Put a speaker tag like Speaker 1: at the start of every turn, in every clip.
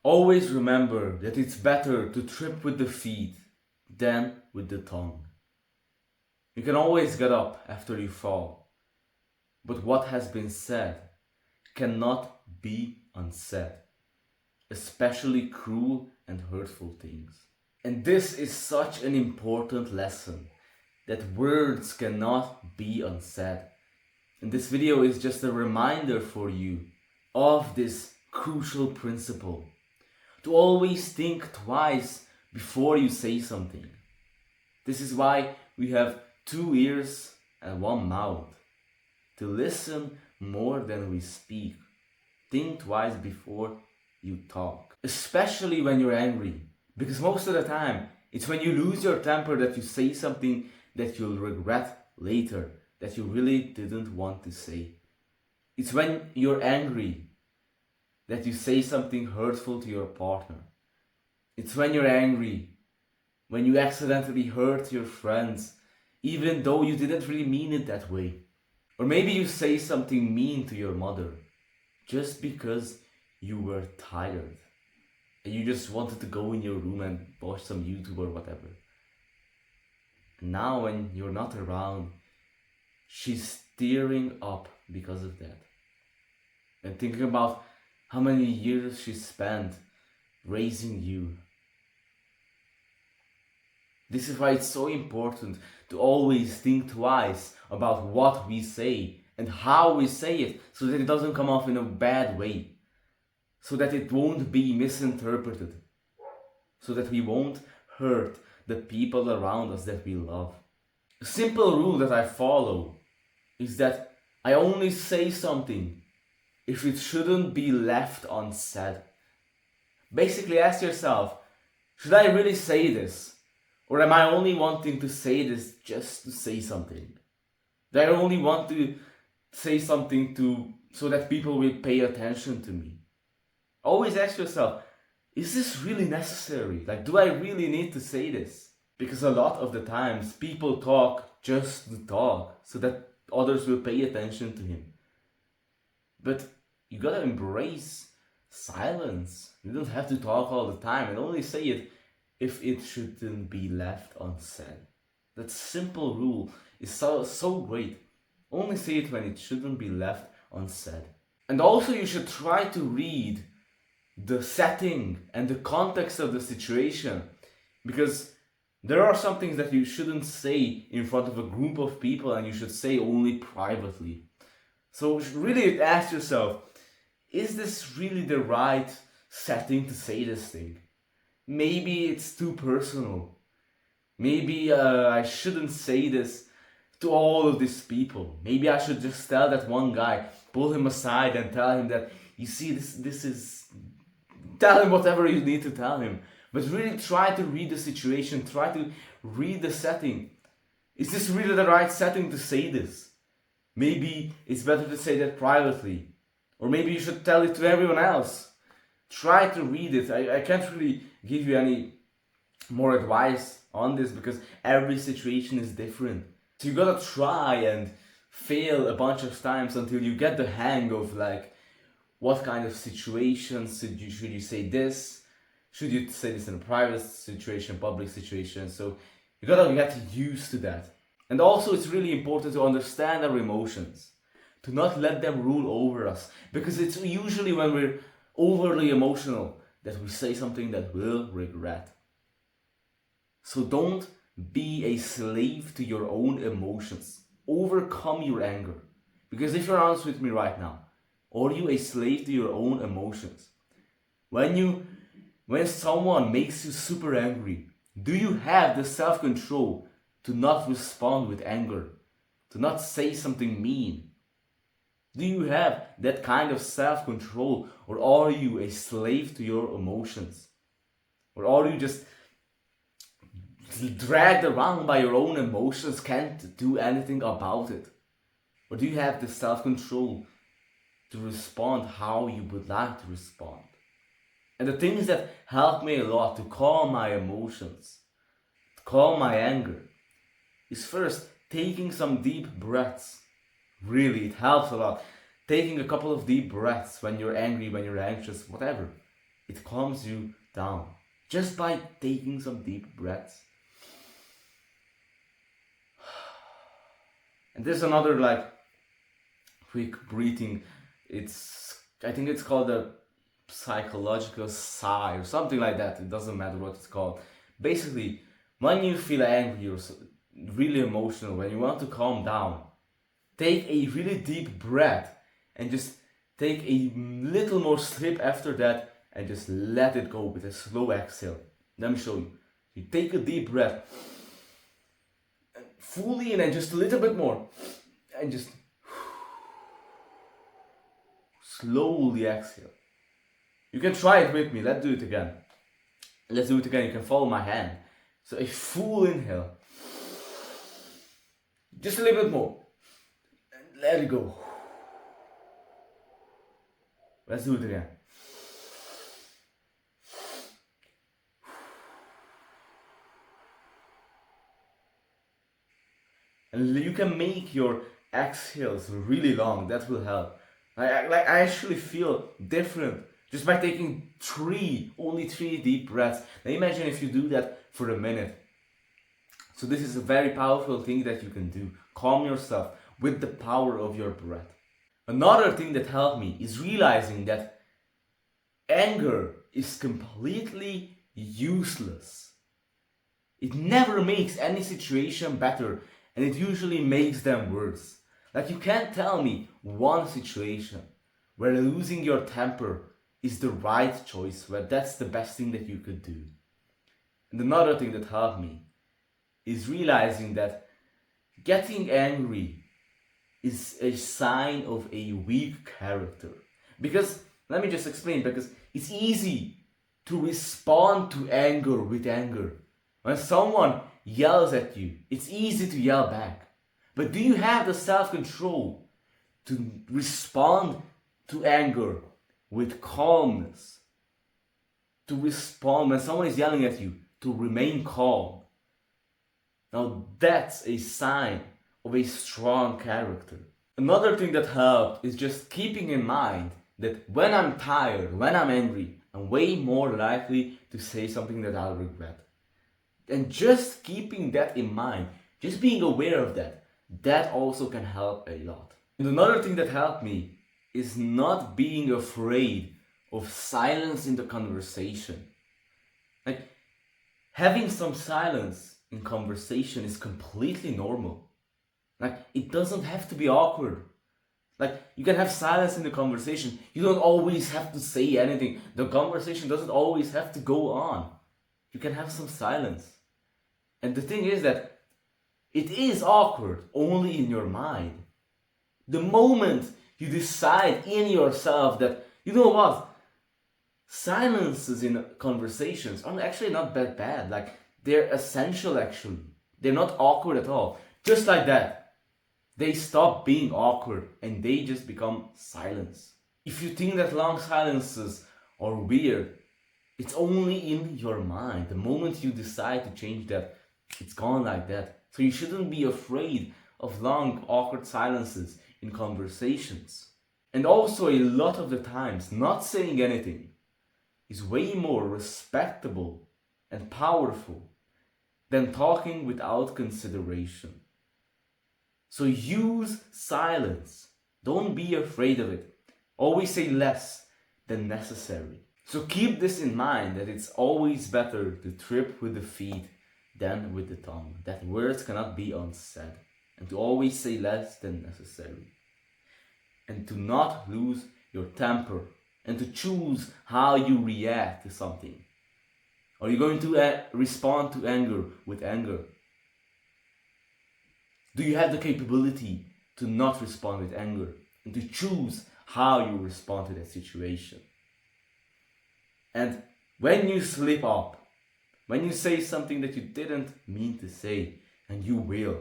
Speaker 1: Always remember that it's better to trip with the feet than with the tongue. You can always get up after you fall, but what has been said cannot be unsaid, especially cruel and hurtful things. And this is such an important lesson that words cannot be unsaid. And this video is just a reminder for you of this crucial principle. To always think twice before you say something. This is why we have 2 ears and 1 mouth. To listen more than we speak. Think twice before you talk. Especially when you're angry. Because most of the time, it's when you lose your temper that you say something that you'll regret later, that you really didn't want to say. It's when you're angry that you say something hurtful to your partner. It's when you're angry, when you accidentally hurt your friends, even though you didn't really mean it that way. Or maybe you say something mean to your mother, just because you were tired. And you just wanted to go in your room and watch some YouTube or whatever. And now when you're not around, she's tearing up because of that. And thinking about how many years she spent raising you. This is why it's so important to always think twice about what we say and how we say it, so that it doesn't come off in a bad way. So that it won't be misinterpreted. So that we won't hurt the people around us that we love. A simple rule that I follow is that I only say something if it shouldn't be left unsaid. Basically ask yourself, should I really say this? Or am I only wanting to say this just to say something? Do I only want to say something so that people will pay attention to me? Always ask yourself, is this really necessary? Like, do I really need to say this? Because a lot of the times people talk just to talk so that others will pay attention to him. But you gotta embrace silence. You don't have to talk all the time, and only say it if it shouldn't be left unsaid. That simple rule is so great. Only say it when it shouldn't be left unsaid. And also you should try to read the setting and the context of the situation, because there are some things that you shouldn't say in front of a group of people and you should say only privately. So really ask yourself, is this really the right setting to say this thing? Maybe it's too personal. Maybe I shouldn't say this to all of these people. Maybe I should just tell that one guy, pull him aside and tell him that, you see, this is... Tell him whatever you need to tell him. But really try to read the situation, try to read the setting. Is this really the right setting to say this? Maybe it's better to say that privately. Or maybe you should tell it to everyone else. Try to read it. I can't really give you any more advice on this because every situation is different. So you gotta try and fail a bunch of times until you get the hang of like what kind of situations should you say this? Should you say this in a private situation, public situation? So you gotta get used to that. And also it's really important to understand our emotions, to not let them rule over us, because it's usually when we're overly emotional that we say something that we'll regret. So don't be a slave to your own emotions. Overcome your anger. Because if you're honest with me right now, are you a slave to your own emotions? When someone makes you super angry, do you have the self-control to not respond with anger, to not say something mean? Do you have that kind of self-control, or are you a slave to your emotions? Or are you just dragged around by your own emotions, can't do anything about it? Or do you have the self-control to respond how you would like to respond? And the things that help me a lot to calm my emotions, to calm my anger, is first taking some deep breaths. Really, it helps a lot. Taking a couple of deep breaths when you're angry, when you're anxious, whatever. it calms you down just by taking some deep breaths. And there's another quick breathing. I think it's called a psychological sigh or something like that. It doesn't matter what it's called. Basically, when you feel angry or really emotional, when you want to calm down, take a really deep breath and just take a little more slip after that and just let it go with a slow exhale. Let me show you. You take a deep breath fully in and just a little bit more and just slowly exhale. You can try it with me. Let's do it again. You can follow my hand. So a full inhale. Just a little bit more. And let it go. Let's do it again. And you can make your exhales really long. That will help. I actually feel different just by taking only three deep breaths. Now imagine if you do that for a minute. So this is a very powerful thing that you can do. Calm yourself with the power of your breath. Another thing that helped me is realizing that anger is completely useless. It never makes any situation better, and it usually makes them worse. You can't tell me one situation where losing your temper is the right choice, where that's the best thing that you could do. And another thing that helped me is realizing that getting angry is a sign of a weak character. Because, let me just explain, because it's easy to respond to anger with anger. When someone yells at you, it's easy to yell back. But do you have the self-control to respond to anger with calmness? To respond when someone is yelling at you, to remain calm. Now that's a sign of a strong character. Another thing that helped is just keeping in mind that when I'm tired, when I'm angry, I'm way more likely to say something that I'll regret. And just keeping that in mind, just being aware of that also can help a lot. And another thing that helped me is not being afraid of silence in the conversation. Having some silence in conversation is completely normal. It doesn't have to be awkward. You can have silence in the conversation. You don't always have to say anything. The conversation doesn't always have to go on. You can have some silence. And the thing is that it is awkward only in your mind. The moment you decide in yourself that, you know what, silences in conversations are actually not that bad. They're essential actually. They're not awkward at all. Just like that, they stop being awkward and they just become silence. If you think that long silences are weird, it's only in your mind. The moment you decide to change that, it's gone like that. So you shouldn't be afraid of long, awkward silences in conversations. And also, a lot of the times, not saying anything is way more respectable and powerful than talking without consideration. So use silence. Don't be afraid of it. Always say less than necessary. So keep this in mind, that it's always better to trip with the feet than with the tongue. That words cannot be unsaid. And to always say less than necessary. And to not lose your temper. And to choose how you react to something. Are you going to respond to anger with anger? Do you have the capability to not respond with anger? And to choose how you respond to that situation? And when you slip up, when you say something that you didn't mean to say, and you will,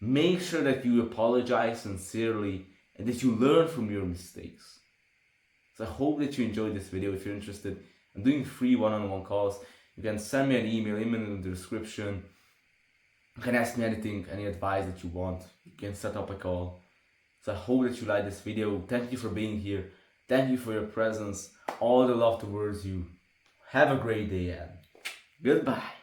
Speaker 1: make sure that you apologize sincerely and that you learn from your mistakes. So I hope that you enjoyed this video. If you're interested in doing free one-on-one calls, you can send me an email in the description. You can ask me anything, any advice that you want. You can set up a call. So I hope that you like this video. Thank you for being here. Thank you for your presence. All the love towards you. Have a great day, and goodbye.